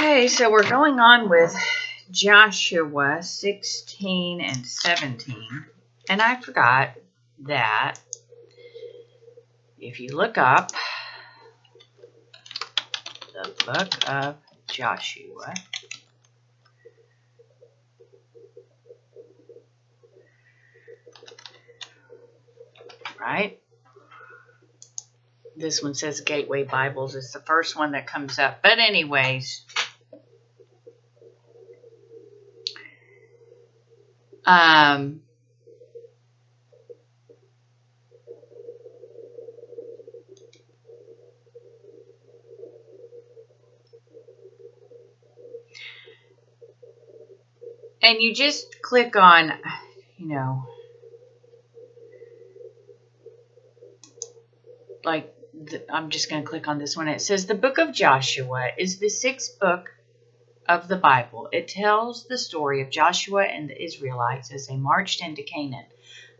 Okay, so we're going on with Joshua 16 and 17. And I forgot that if you look up the book of Joshua, right? This one says Gateway Bibles. It's the first one that comes up. But anyways, and you just click on, I'm just going to click on this one. It says the book of Joshua is the sixth book of the Bible. It tells the story of Joshua and the Israelites as they marched into Canaan,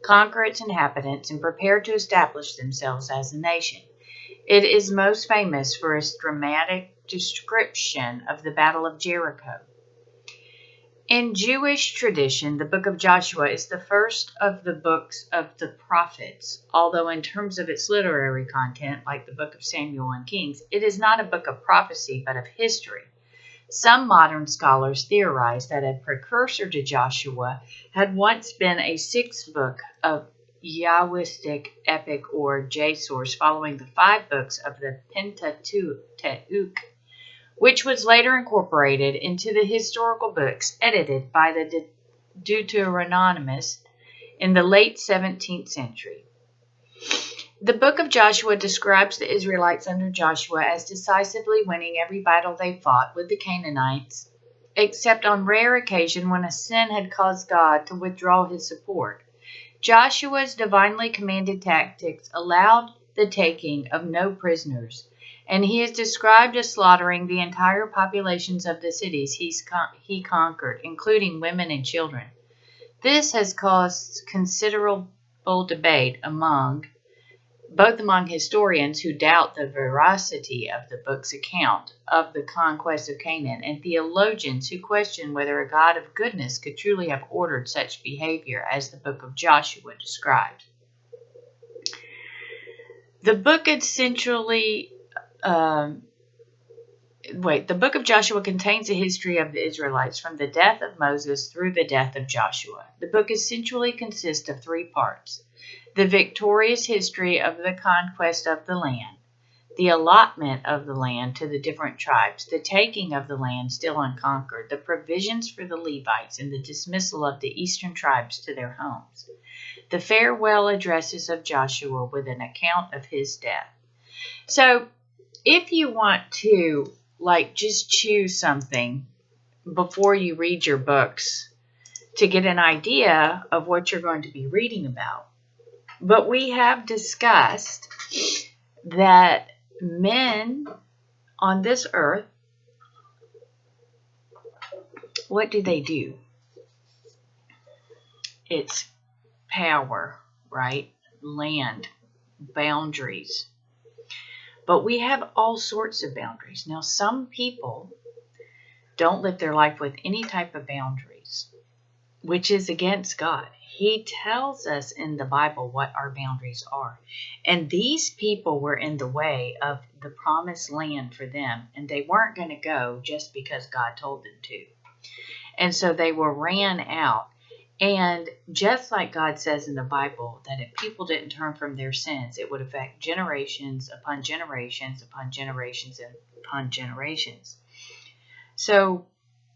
conquered its inhabitants, and prepared to establish themselves as a nation. It is most famous for its dramatic description of the Battle of Jericho. In Jewish tradition, the book of Joshua is the first of the books of the prophets, although in terms of its literary content, like the book of Samuel and Kings, it is not a book of prophecy but of history. Some modern scholars theorize that a precursor to Joshua had once been a sixth book of Yahwistic epic or J-source following the 5 books of the Pentateuch, which was later incorporated into the historical books edited by the Deuteronomists in the late 17th century. The book of Joshua describes the Israelites under Joshua as decisively winning every battle they fought with the Canaanites, except on rare occasion when a sin had caused God to withdraw his support. Joshua's divinely commanded tactics allowed the taking of no prisoners, and he is described as slaughtering the entire populations of the cities he conquered, including women and children. This has caused considerable debate both among historians who doubt the veracity of the book's account of the conquest of Canaan and theologians who question whether a God of goodness could truly have ordered such behavior as the book of Joshua described. The book the book of Joshua contains a history of the Israelites from the death of Moses through the death of Joshua. The book essentially consists of 3 parts: the victorious history of the conquest of the land, the allotment of the land to the different tribes, the taking of the land still unconquered, the provisions for the Levites, and the dismissal of the eastern tribes to their homes, the farewell addresses of Joshua with an account of his death. So if you want to just choose something before you read your books to get an idea of what you're going to be reading about. But we have discussed that men on this earth, what do? It's power, right? Land, boundaries. But we have all sorts of boundaries. Now, some people don't live their life with any type of boundaries, which is against God. He tells us in the Bible what our boundaries are. And these people were in the way of the promised land for them, and they weren't going to go just because God told them to. And so they were ran out. And just like God says in the Bible, that if people didn't turn from their sins, it would affect generations upon generations upon generations and upon generations. So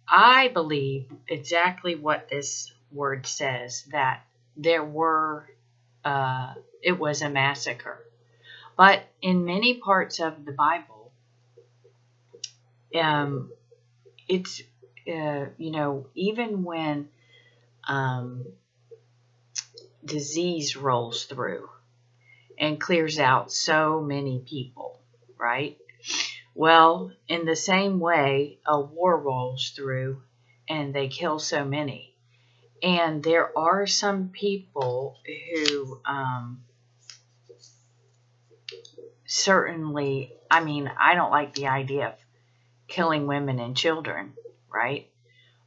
I believe exactly what this word says, that it was a massacre. But in many parts of the Bible, it's, even when disease rolls through and clears out so many people, right? Well, in the same way, a war rolls through and they kill so many. And there are some people who certainly, I don't like the idea of killing women and children, right?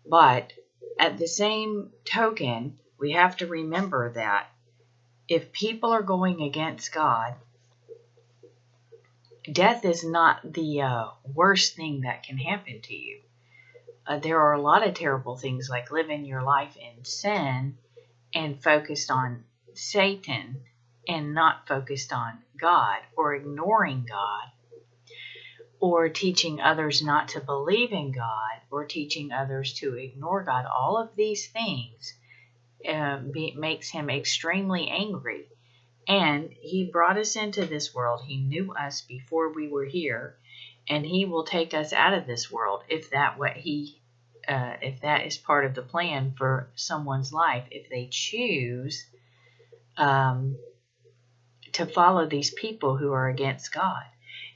But at the same token, we have to remember that if people are going against God, death is not the worst thing that can happen to you. There are a lot of terrible things like living your life in sin and focused on Satan and not focused on God, or ignoring God, or teaching others not to believe in God, or teaching others to ignore God. All of these things makes him extremely angry. And he brought us into this world. He knew us before we were here, and he will take us out of this world if that is part of the plan for someone's life. If they choose to follow these people who are against God,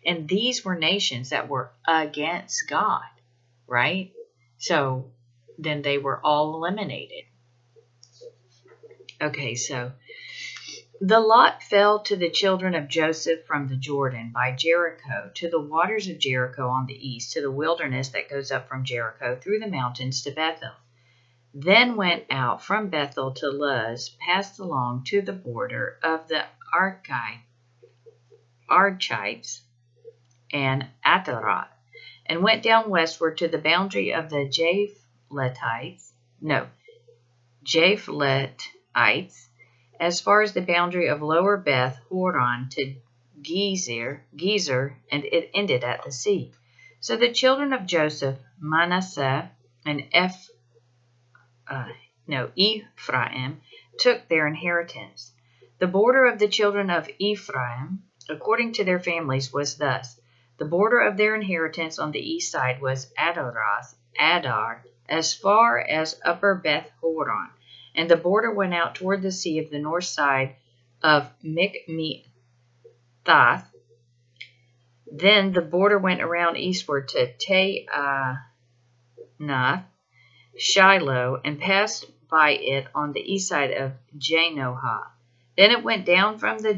and these were nations that were against God, right? So then they were all eliminated. Okay, so the lot fell to the children of Joseph from the Jordan by Jericho to the waters of Jericho on the east, to the wilderness that goes up from Jericho through the mountains to Bethel. Then went out from Bethel to Luz, passed along to the border of the Archites and Ataroth, and went down westward to the boundary of the Japhlethites, as far as the boundary of Lower Beth Horon to Gezer, and it ended at the sea. So the children of Joseph, Manasseh, and Ephraim took their inheritance. The border of the children of Ephraim, according to their families, was thus. The border of their inheritance on the east side was Adar, as far as Upper Beth Horon, and the border went out toward the sea of the north side of Mikmethath. Then the border went around eastward to Taanath, Shiloh, and passed by it on the east side of Janohah. Then it went down from the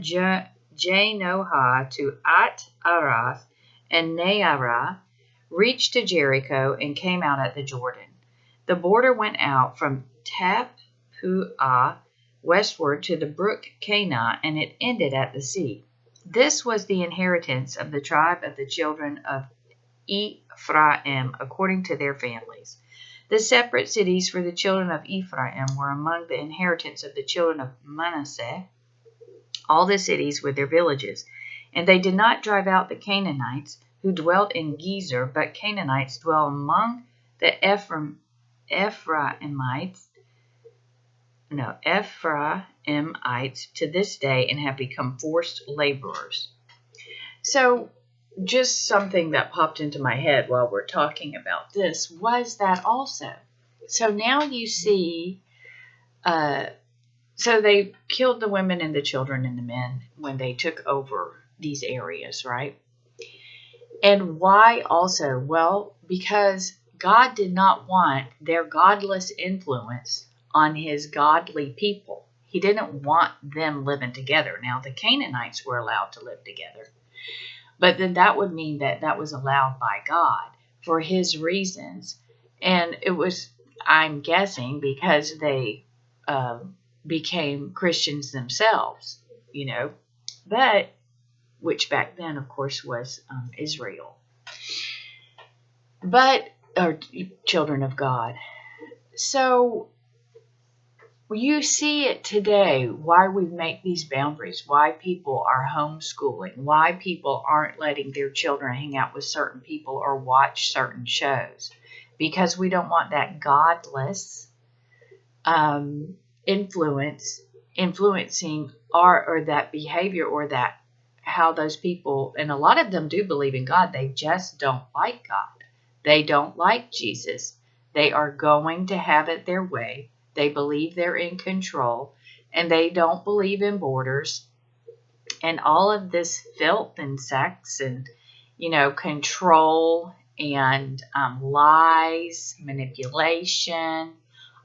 Janohah to At-Arath and Nearah, reached to Jericho, and came out at the Jordan. The border went out from Tappuah westward to the brook Cana, and it ended at the sea. This was the inheritance of the tribe of the children of Ephraim, according to their families. The separate cities for the children of Ephraim were among the inheritance of the children of Manasseh, all the cities with their villages. And they did not drive out the Canaanites who dwelt in Gezer, but Canaanites dwell among the Ephraimites to this day, and have become forced laborers. So just something that popped into my head while we're talking about this was that also. So now you see, so they killed the women and the children and the men when they took over these areas, right? And why also? Well, because God did not want their godless influence on his godly people. He didn't want them living together. Now, the Canaanites were allowed to live together, but then that would mean that that was allowed by God for his reasons. And it was, I'm guessing, because they became Christians themselves, but which back then, of course, was Israel, or children of God. So you see it today, why we make these boundaries, why people are homeschooling, why people aren't letting their children hang out with certain people or watch certain shows, because we don't want that godless influencing or that behavior, or that how those people, and a lot of them do believe in God, they just don't like God. They don't like Jesus. They are going to have it their way. They believe they're in control, and they don't believe in borders, and all of this filth and sex and, control and lies, manipulation,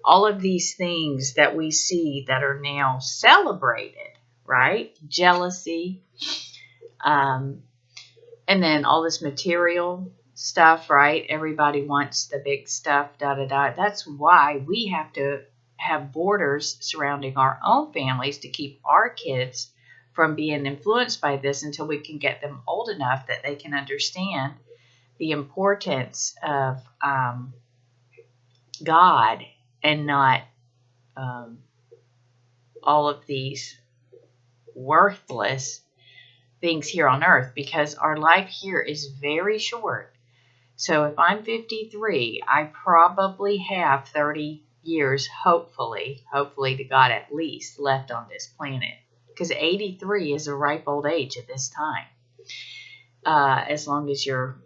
all of these things that we see that are now celebrated, right? Jealousy, and then all this material stuff, right? Everybody wants the big stuff, da da da. That's why we have to have borders surrounding our own families to keep our kids from being influenced by this until we can get them old enough that they can understand the importance of God and not all of these worthless things here on earth, because our life here is very short. So if I'm 53, I probably have 30 years, hopefully to God at least, left on this planet. Because 83 is a ripe old age at this time. As long as you're,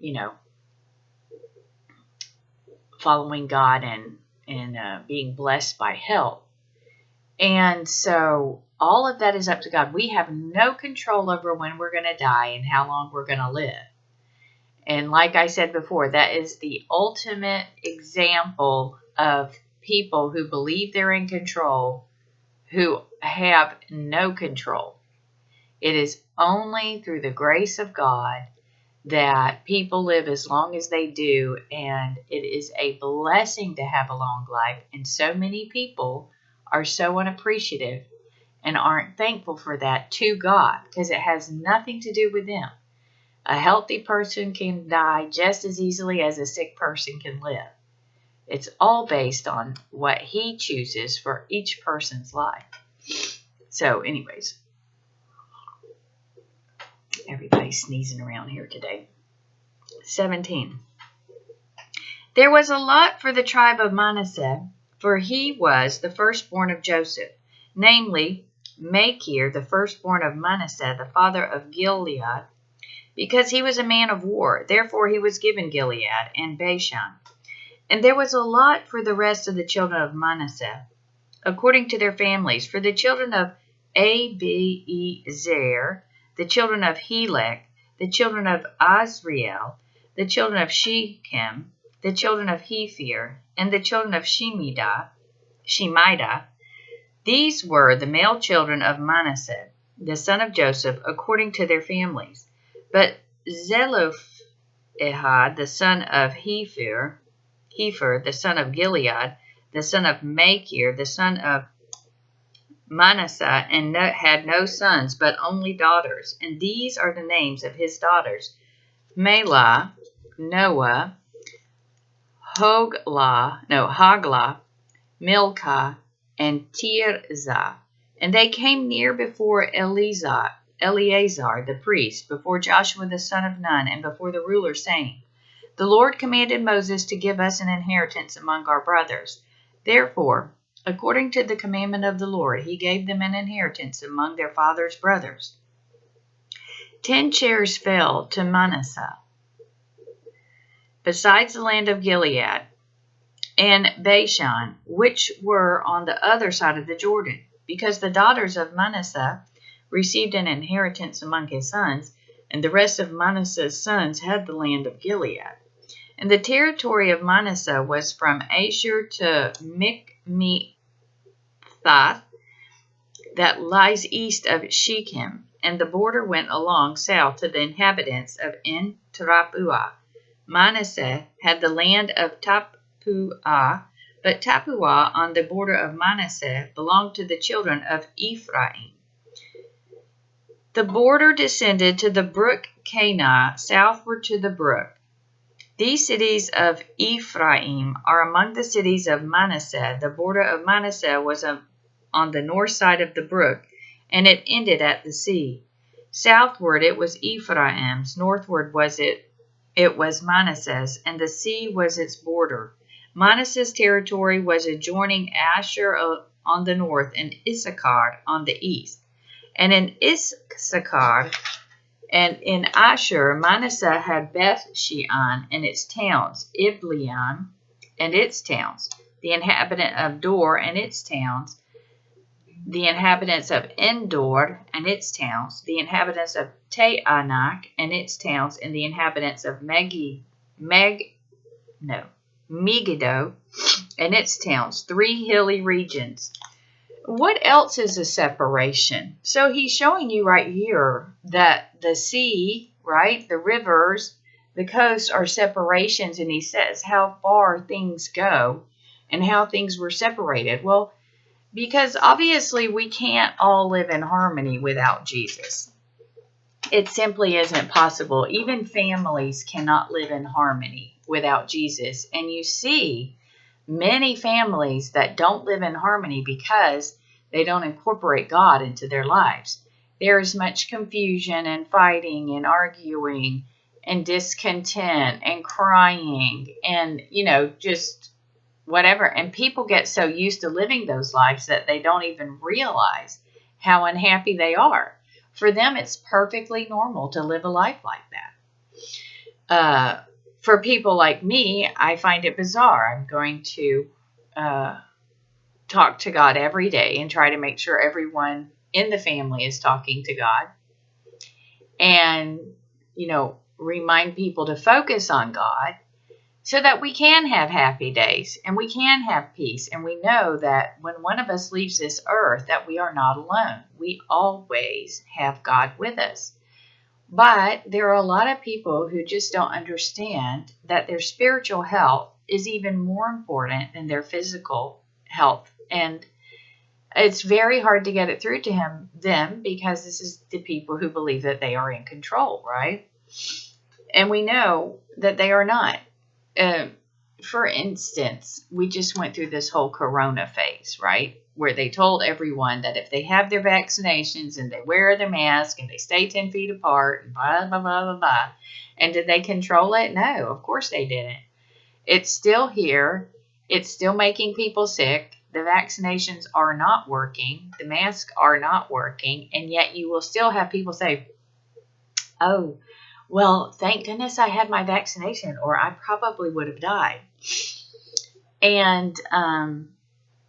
following God and being blessed by health. And so all of that is up to God. We have no control over when we're going to die and how long we're going to live. And like I said before, that is the ultimate example of people who believe they're in control, who have no control. It is only through the grace of God that people live as long as they do, and it is a blessing to have a long life. And so many people are so unappreciative and aren't thankful for that to God, because it has nothing to do with them. A healthy person can die just as easily as a sick person can live. It's all based on what He chooses for each person's life. So anyways, everybody's sneezing around here today. 17. There was a lot for the tribe of Manasseh, for he was the firstborn of Joseph, namely Machir, the firstborn of Manasseh, the father of Gilead, because he was a man of war. Therefore he was given Gilead and Bashan. And there was a lot for the rest of the children of Manasseh, according to their families, for the children of Abiezer, the children of Helek, the children of Azriel, the children of Shechem, the children of Hephir, and the children of Shemidah. These were the male children of Manasseh, the son of Joseph, according to their families. But Zelophehad, the son of Hephir, the son of Gilead, the son of Machir, the son of Manasseh, and had no sons, but only daughters. And these are the names of his daughters: Mahlah, Noah, Hoglah, Milcah, and Tirzah. And they came near before Eleazar the priest, before Joshua the son of Nun, and before the ruler, saying, The Lord commanded Moses to give us an inheritance among our brothers. Therefore, according to the commandment of the Lord, he gave them an inheritance among their father's brothers. 10 shares fell to Manasseh, besides the land of Gilead and Bashan, which were on the other side of the Jordan, because the daughters of Manasseh received an inheritance among his sons, and the rest of Manasseh's sons had the land of Gilead. And the territory of Manasseh was from Asher to Michmethath, that lies east of Shechem, and the border went along south to the inhabitants of En-Tappuah. Manasseh had the land of Tappuah, but Tappuah on the border of Manasseh belonged to the children of Ephraim. The border descended to the brook Kanah, southward to the brook. These cities of Ephraim are among the cities of Manasseh. The border of Manasseh was on the north side of the brook, and it ended at the sea. Southward it was Ephraim's, northward it was Manasseh's, and the sea was its border. Manasseh's territory was adjoining Asher on the north and Issachar on the east. And in Issachar and in Asher, Manasseh had Beth-shean and its towns, Ibleam and its towns, the inhabitant of Dor and its towns, the inhabitants of Endor and its towns, the inhabitants of Taanach and its towns, and the inhabitants of Megiddo and its towns, 3 hilly regions. What else is a separation? So he's showing you right here that the sea, right, the rivers, the coasts are separations, and he says how far things go and how things were separated. Well, because obviously we can't all live in harmony without Jesus. It simply isn't possible. Even families cannot live in harmony without Jesus. And you see many families that don't live in harmony because they don't incorporate God into their lives. There is much confusion and fighting and arguing and discontent and crying and, just whatever. And people get so used to living those lives that they don't even realize how unhappy they are. For them, it's perfectly normal to live a life like that. For people like me, I find it bizarre. I'm going to talk to God every day and try to make sure everyone in the family is talking to God. And, remind people to focus on God so that we can have happy days and we can have peace. And we know that when one of us leaves this earth, that we are not alone. We always have God with us. But there are a lot of people who just don't understand that their spiritual health is even more important than their physical health. And it's very hard to get it through to them because this is the people who believe that they are in control, right? And we know that they are not. For instance, we just went through this whole corona phase, right? Where they told everyone that if they have their vaccinations and they wear their mask and they stay 10 feet apart and blah, blah, blah, blah, blah. And did they control it? No, of course they didn't. It's still here. It's still making people sick. The vaccinations are not working. The masks are not working. And yet you will still have people say, oh, well, thank goodness I had my vaccination or I probably would have died. And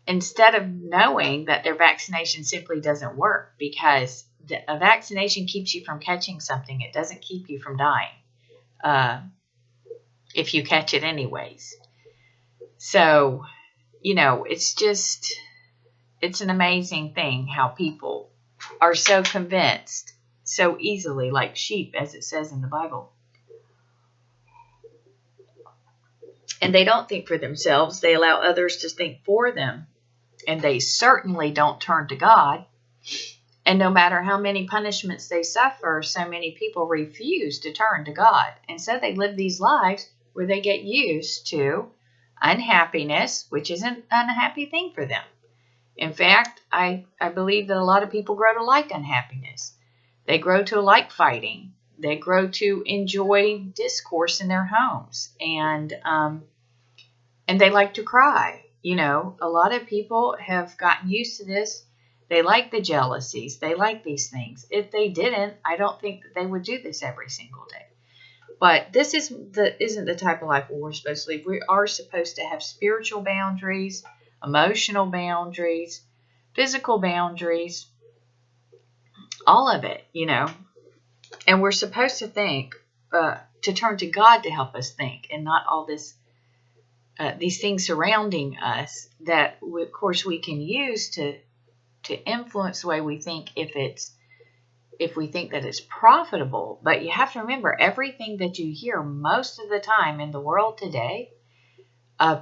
instead of knowing that their vaccination simply doesn't work because a vaccination keeps you from catching something. It doesn't keep you from dying if you catch it anyways. So, it's an amazing thing how people are so convinced so easily, like sheep, as it says in the Bible. And they don't think for themselves. They allow others to think for them. And they certainly don't turn to God. And no matter how many punishments they suffer, so many people refuse to turn to God. And so they live these lives where they get used to unhappiness, which is an unhappy thing for them. In fact, I believe that a lot of people grow to like unhappiness. They grow to like fighting. They grow to enjoy discourse in their homes. And they like to cry. A lot of people have gotten used to this. They like the jealousies. They like these things. If they didn't, I don't think that they would do this every single day. But this isn't the type of life where we're supposed to live. We are supposed to have spiritual boundaries, emotional boundaries, physical boundaries, all of it, And we're supposed to think, to turn to God to help us think, and not all these things surrounding us that, of course, we can use to influence the way we think if we think that it's profitable. But you have to remember, everything that you hear most of the time in the world today,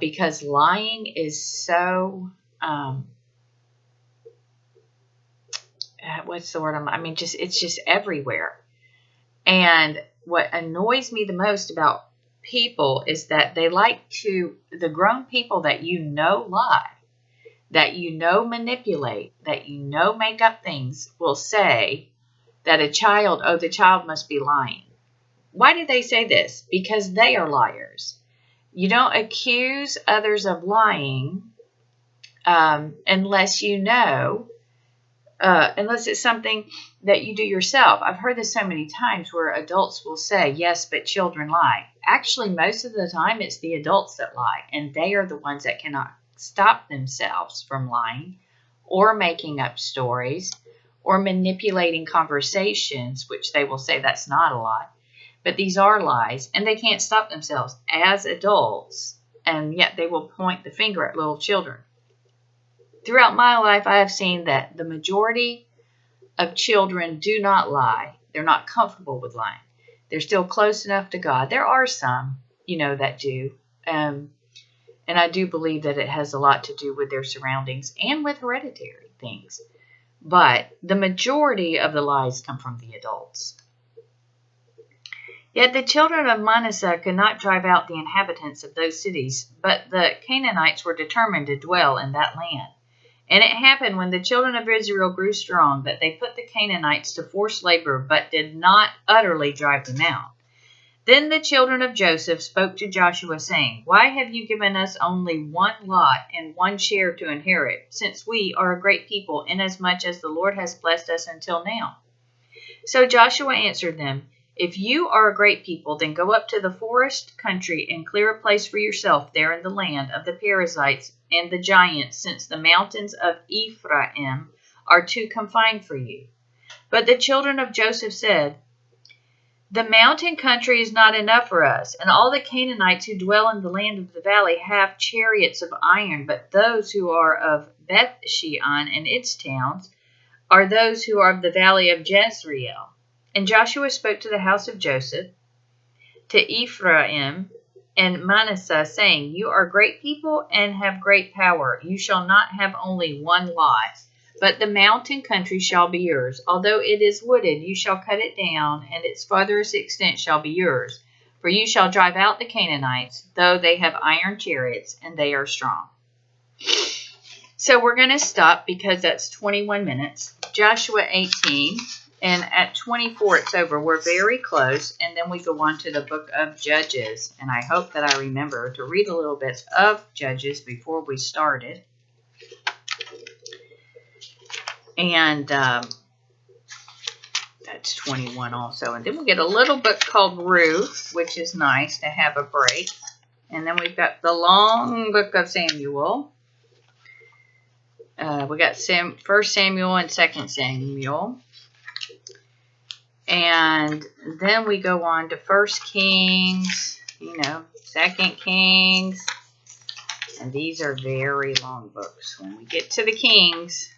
because lying is so, what's the word? It's just everywhere. And what annoys me the most about people is that they like to, the grown people that lie, that manipulate, that make up things, will say that the child must be lying. Why do they say this? Because they are liars. You don't accuse others of lying unless unless it's something that you do yourself. I've heard this so many times where adults will say, yes, but children lie. Actually, most of the time it's the adults that lie, and they are the ones that cannot stop themselves from lying or making up stories or manipulating conversations, which they will say that's not a lie. But these are lies, and they can't stop themselves as adults, and yet they will point the finger at little children. Throughout my life, I have seen that the majority of children do not lie. They're not comfortable with lying. They're still close enough to God. There are some, that do. And I do believe that it has a lot to do with their surroundings and with hereditary things. But the majority of the lies come from the adults. Yet the children of Manasseh could not drive out the inhabitants of those cities, but the Canaanites were determined to dwell in that land. And it happened when the children of Israel grew strong that they put the Canaanites to forced labor, but did not utterly drive them out. Then the children of Joseph spoke to Joshua, saying, Why have you given us only one lot and one share to inherit, since we are a great people, inasmuch as the Lord has blessed us until now? So Joshua answered them, If you are a great people, then go up to the forest country and clear a place for yourself there in the land of the Perizzites and the giants, since the mountains of Ephraim are too confined for you. But the children of Joseph said, The mountain country is not enough for us, and all the Canaanites who dwell in the land of the valley have chariots of iron, but those who are of Beth-shean and its towns are those who are of the valley of Jezreel. And Joshua spoke to the house of Joseph, to Ephraim and Manasseh, saying, You are great people and have great power. You shall not have only one lot, but the mountain country shall be yours. Although it is wooded, you shall cut it down, and its farthest extent shall be yours. For you shall drive out the Canaanites, though they have iron chariots, and they are strong. So we're going to stop because that's 21 minutes. Joshua 18. And at 24, it's over. We're very close. And then we go on to the book of Judges. And I hope that I remember to read a little bit of Judges before we started. And that's 21 also. And then we get a little book called Ruth, which is nice to have a break. And then we've got the long book of Samuel. We got 1 Samuel and 2 Samuel. And then we go on to 1 Kings, 2 Kings. And these are very long books. When we get to the Kings,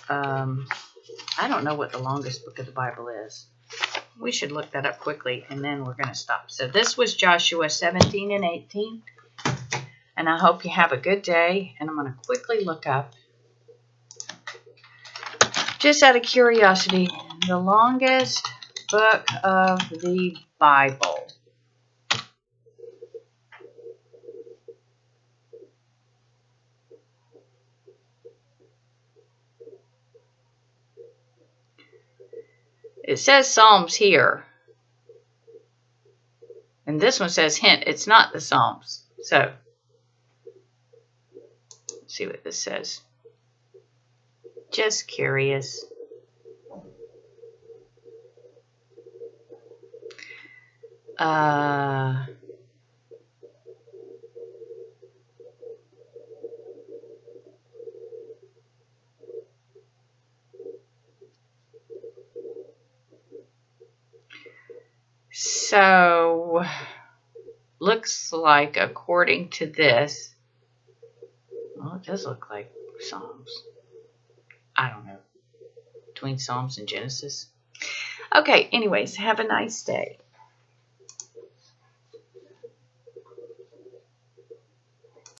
I don't know what the longest book of the Bible is. We should look that up quickly, and then we're going to stop. So this was Joshua 17 and 18. And I hope you have a good day. And I'm going to quickly look up, just out of curiosity, the longest book of the Bible. It says Psalms here. And this one says, hint, it's not the Psalms. So, let's see what this says. Just curious. So, looks like, according to this, well, it does look like Psalms. I don't know. Between Psalms and Genesis. Okay, anyways, have a nice day.